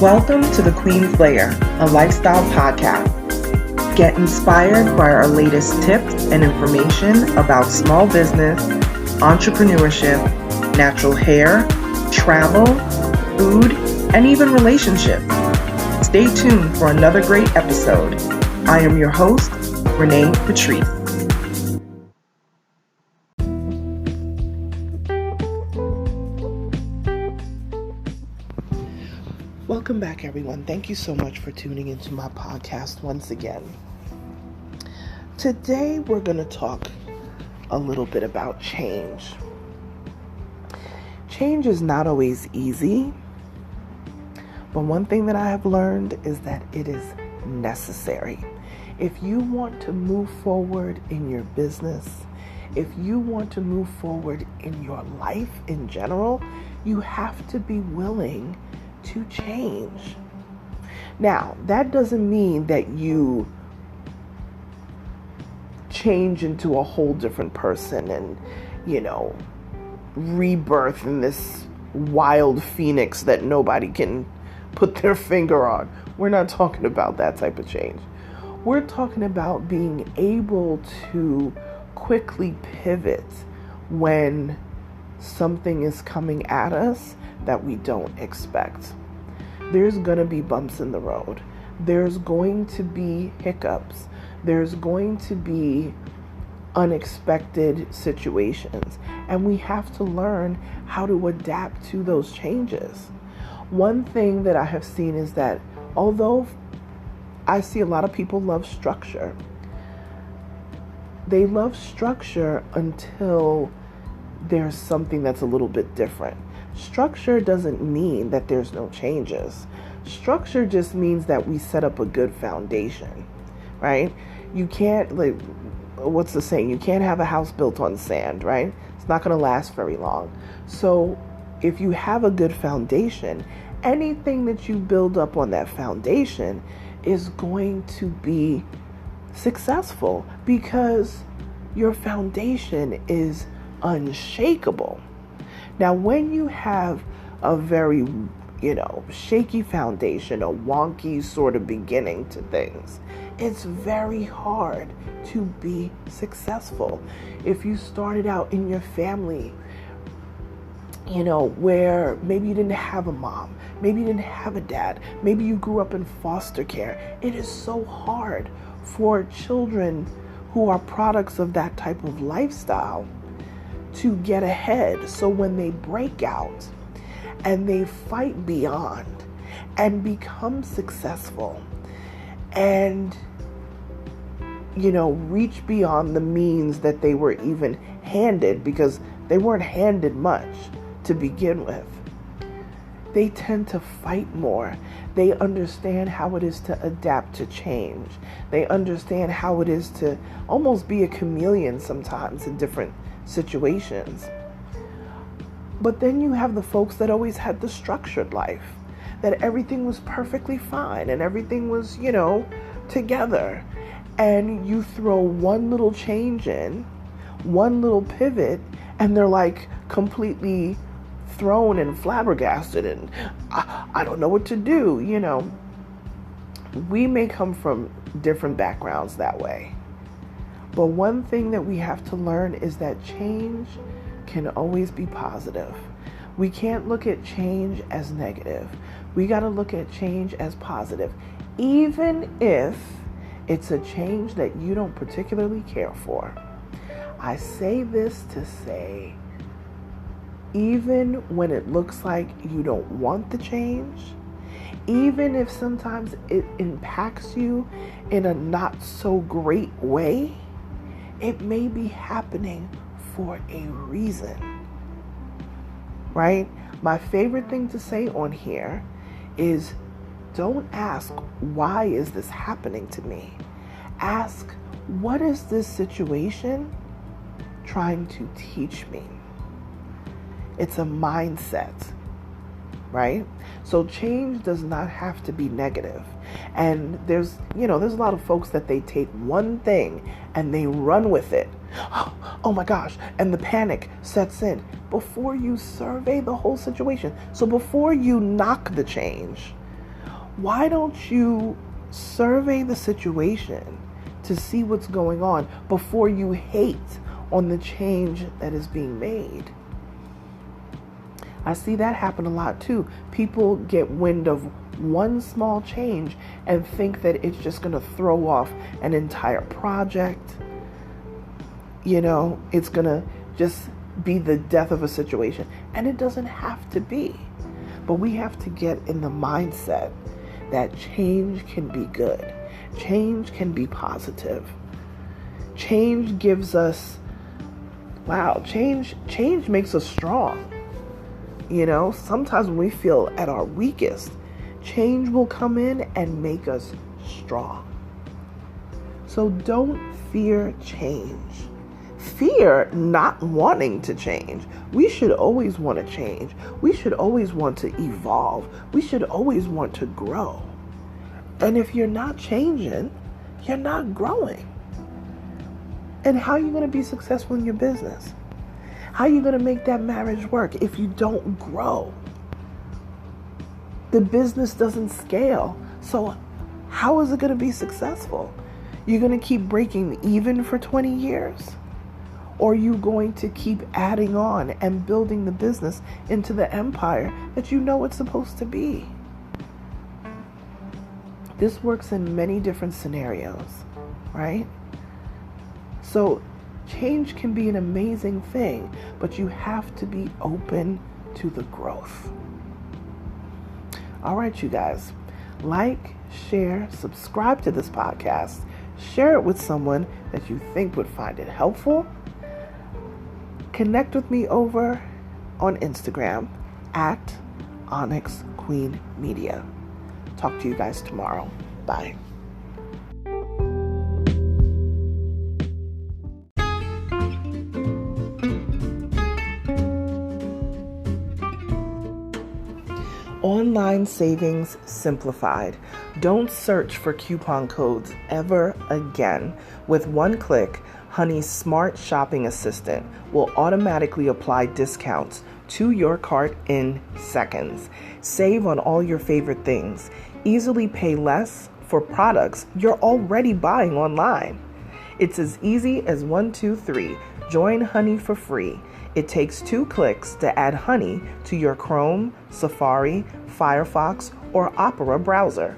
Welcome to The Queen's Lair, a lifestyle podcast. Get inspired by our latest tips and information about small business, entrepreneurship, natural hair, travel, food, and even relationships. Stay tuned for another great episode. I am your host, Renee Patrice. Welcome back, everyone. Thank you so much for tuning into my podcast once again. Today, we're going to talk a little bit about change. Change is not always easy, but one thing that I have learned is that it is necessary. If you want to move forward in your business, if you want to move forward in your life in general, you have to be willing to change. Now, that doesn't mean that you change into a whole different person and, rebirth in this wild phoenix that nobody can put their finger on. We're not talking about that type of change. We're talking about being able to quickly pivot when something is coming at us that we don't expect. There's going to be bumps in the road. There's going to be hiccups. There's going to be unexpected situations. And we have to learn how to adapt to those changes. One thing that I have seen is that although I see a lot of people love structure, they love structure until there's something that's a little bit different. Structure doesn't mean that there's no changes. Structure just means that we set up a good foundation, right? You can't, what's the saying? You can't have a house built on sand, right? It's not going to last very long. So if you have a good foundation, anything that you build up on that foundation is going to be successful because your foundation is unshakable. Now, when you have a very, shaky foundation, a wonky sort of beginning to things, it's very hard to be successful. If you started out in your family, where maybe you didn't have a mom, maybe you didn't have a dad, maybe you grew up in foster care, it is so hard for children who are products of that type of lifestyle to get ahead. So when they break out and they fight beyond and become successful and, reach beyond the means that they were even handed, because they weren't handed much to begin with, they tend to fight more. They understand how it is to adapt to change. They understand how it is to almost be a chameleon sometimes in different situations. But then you have the folks that always had the structured life, that everything was perfectly fine and everything was, together. And you throw one little change in, one little pivot, and they're like completely thrown and flabbergasted and I don't know what to do. We may come from different backgrounds that way. But one thing that we have to learn is that change can always be positive. We can't look at change as negative. We got to look at change as positive, even if it's a change that you don't particularly care for. I say this to say, even when it looks like you don't want the change, even if sometimes it impacts you in a not so great way, it may be happening for a reason, right? My favorite thing to say on here is don't ask, why is this happening to me? Ask, what is this situation trying to teach me? It's a mindset, right? So change does not have to be negative. And there's a lot of folks that they take one thing and they run with it. Oh my gosh. And the panic sets in before you survey the whole situation. So before you knock the change, Why don't you survey the situation to see what's going on before you hate on the change that is being made? I see that happen a lot too. People get wind of one small change and think that it's just going to throw off an entire project. It's going to just be the death of a situation. And it doesn't have to be. But we have to get in the mindset that change can be good. Change can be positive. Change gives us, change makes us strong. Sometimes when we feel at our weakest, change will come in and make us strong. So don't fear change. Fear not wanting to change. We should always want to change. We should always want to evolve. We should always want to grow. And if you're not changing, you're not growing. And how are you going to be successful in your business? How are you going to make that marriage work if you don't grow? The business doesn't scale. So how is it going to be successful? You're going to keep breaking even for 20 years? Or are you going to keep adding on and building the business into the empire that you know it's supposed to be? This works in many different scenarios, right? So change can be an amazing thing, but you have to be open to the growth. All right, you guys, like, share, subscribe to this podcast, share it with someone that you think would find it helpful. Connect with me over on Instagram at Onyx Queen Media. Talk to you guys tomorrow. Bye. Online savings simplified. Don't search for coupon codes ever again. With one click, Honey's smart shopping assistant will automatically apply discounts to your cart in seconds. Save on all your favorite things. Easily pay less for products you're already buying online. It's as easy as 1, 2, 3. Join Honey for free. It takes 2 clicks to add Honey to your Chrome, Safari, Firefox, or Opera browser.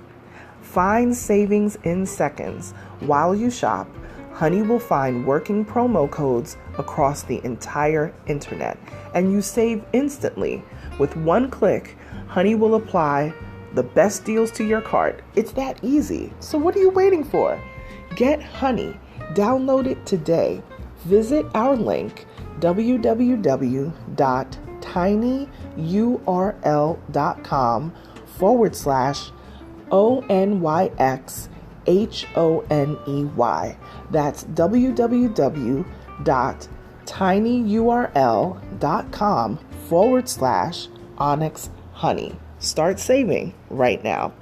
Find savings in seconds. While you shop, Honey will find working promo codes across the entire internet, and you save instantly. With one click, Honey will apply the best deals to your cart. It's that easy. So what are you waiting for? Get Honey. Download it today. Visit our link, www.tinyurl.com/ONYXHONEY. That's www.tinyurl.com/Onyx Honey. Start saving right now.